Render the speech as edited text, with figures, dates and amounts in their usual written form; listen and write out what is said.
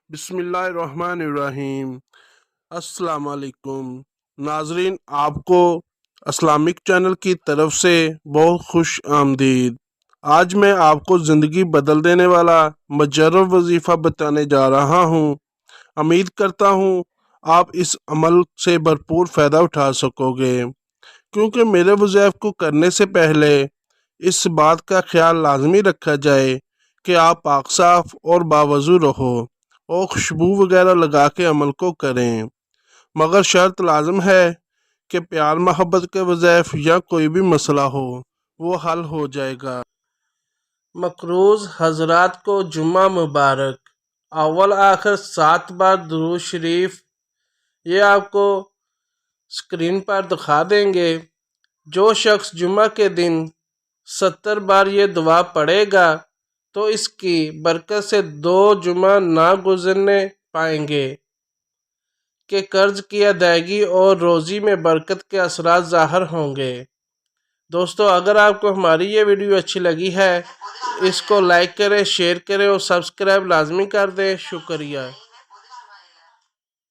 बिस्मिल्लाहिर्रहमानिर्रहीम। अस्सलाम वालेकुम नाजरीन, आपको इस्लामिक चैनल की तरफ से बहुत खुश आमदीद। आज मैं आपको ज़िंदगी बदल देने वाला मुजर्रब वजीफ़ा बताने जा रहा हूँ। उम्मीद करता हूँ आप इस अमल से भरपूर फ़ायदा उठा सकोगे, क्योंकि मेरे वज़ीफ़े को करने से पहले इस बात का ख्याल लाजमी रखा जाए कि आप पाक साफ और बावजू रहो और खुशबू वगैरह लगा के अमल को करें। मगर शर्त लाजम है कि प्यार मोहब्बत के वज़ैफ या कोई भी मसला हो वो हल हो जाएगा। मकरूज़ हजरात को जुम्मा मुबारक। अव्वल आखिर 7 बार दुरूद शरीफ ये आपको स्क्रीन पर दिखा देंगे। जो शख्स जुम्मा के दिन 70 बार ये दुआ पढ़ेगा तो इसकी बरकत से 2 जुम्मा ना गुजरने पाएंगे कि कर्ज की अदायगी और रोज़ी में बरकत के असरात ज़ाहिर होंगे। दोस्तों, अगर आपको हमारी ये वीडियो अच्छी लगी है इसको लाइक करें, शेयर करें और सब्सक्राइब लाजमी कर दें। शुक्रिया।